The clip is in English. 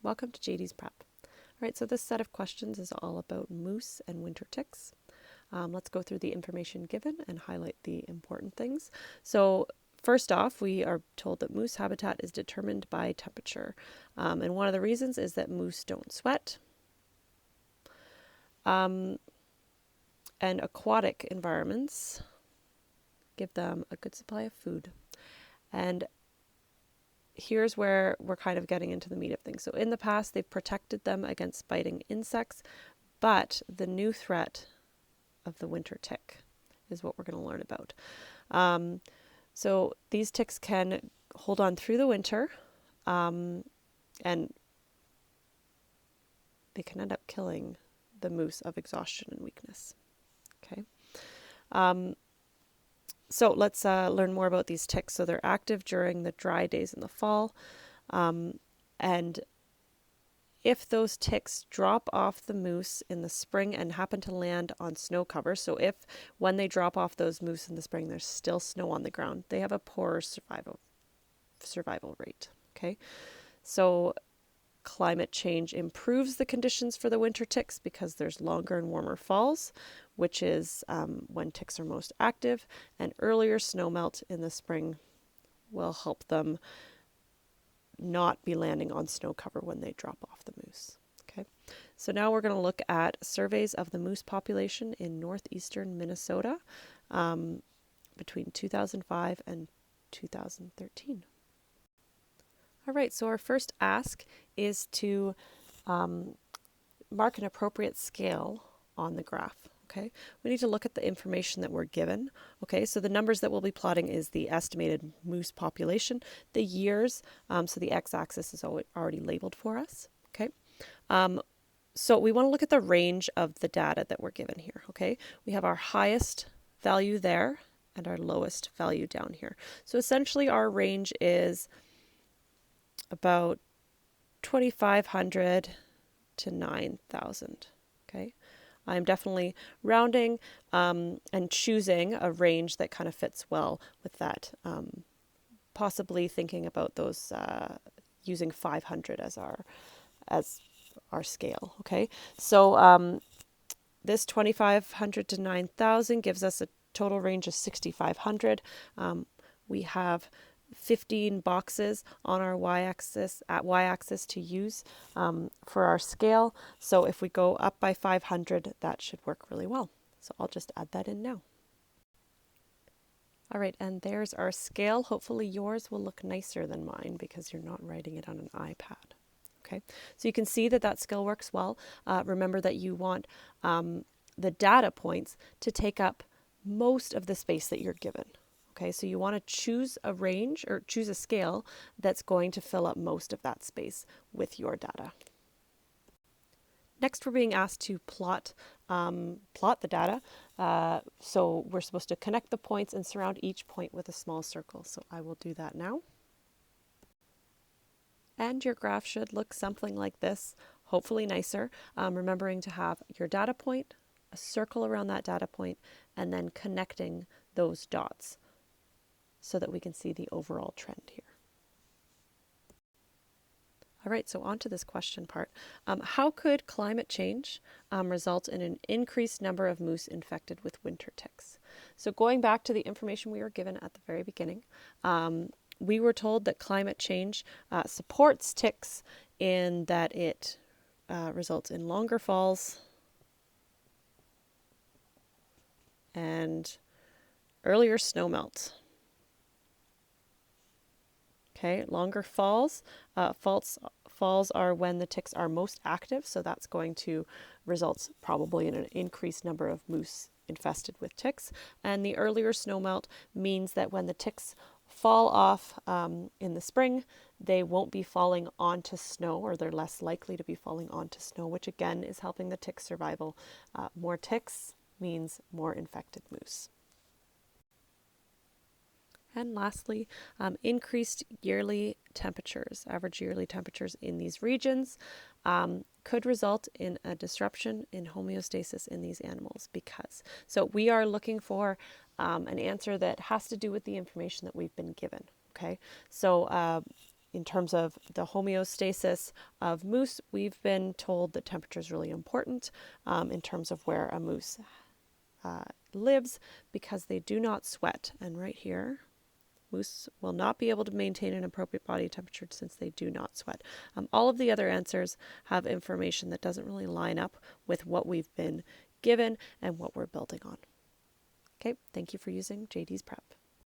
Welcome to JD's Prep. All right, so this set of questions is all about moose and winter ticks. Let's go through the information given and highlight the important things. So first off, we are told that moose habitat is determined by temperature. And one of the reasons is that moose don't sweat. And aquatic environments give them a good supply of food. And here's where we're kind of getting into the meat of things. So in the past, they've protected them against biting insects, but the new threat of the winter tick is what we're going to learn about. So these ticks can hold on through the winter, and they can end up killing the moose of exhaustion and weakness. Okay. So let's learn more about these ticks. So they're active during the dry days in the fall. And if those ticks drop off the moose in the spring and happen to land on snow cover, so if when they drop off those moose in the spring, there's still snow on the ground, they have a poorer survival rate. Okay. So climate change improves the conditions for the winter ticks because there's longer and warmer falls, which is when ticks are most active, and earlier snowmelt in the spring will help them not be landing on snow cover when they drop off the moose. Okay, so now we're going to look at surveys of the moose population in northeastern Minnesota between 2005 and 2013. All right, so our first ask is to mark an appropriate scale on the graph. Okay, we need to look at the information that we're given. Okay, so the numbers that we'll be plotting is the estimated moose population, the years, so the x-axis is already labeled for us. Okay, so we want to look at the range of the data that we're given here. Okay, we have our highest value there and our lowest value down here. So essentially our range is about 2,500 to 9,000. Okay, I'm definitely rounding and choosing a range that kind of fits well with that. Possibly thinking about those using 500 as our scale. Okay, so this 2,500 to 9,000 gives us a total range of 6,500. We have 15 boxes on our y-axis to use for our scale. So if we go up by 500, that should work really well. So I'll just add that in now. All right, and there's our scale. Hopefully yours will look nicer than mine because you're not writing it on an iPad. Okay, so you can see that that scale works well. Remember that you want the data points to take up most of the space that you're given. Okay, so you want to choose a range or choose a scale that's going to fill up most of that space with your data. Next, we're being asked to plot the data. So we're supposed to connect the points and surround each point with a small circle. So I will do that now. And your graph should look something like this, hopefully nicer. Remembering to have your data point, a circle around that data point, and then connecting those dots, so that we can see the overall trend here. All right, so on to this question part. How could climate change result in an increased number of moose infected with winter ticks? So going back to the information we were given at the very beginning, we were told that climate change supports ticks in that it results in longer falls and earlier snowmelt. Okay, longer falls. Falls are when the ticks are most active, so that's going to result probably in an increased number of moose infested with ticks. And the earlier snowmelt means that when the ticks fall off in the spring, they won't be falling onto snow, or they're less likely to be falling onto snow, which again is helping the tick survival. More ticks means more infected moose. And lastly, increased yearly temperatures, average yearly temperatures in these regions could result in a disruption in homeostasis in these animals because. So we are looking for an answer that has to do with the information that we've been given. Okay, so In terms of the homeostasis of moose, we've been told that temperature is really important in terms of where a moose lives, because they do not sweat. And right here, moose will not be able to maintain an appropriate body temperature since they do not sweat. All of the other answers have information that doesn't really line up with what we've been given and what we're building on. Okay, thank you for using JD's Prep.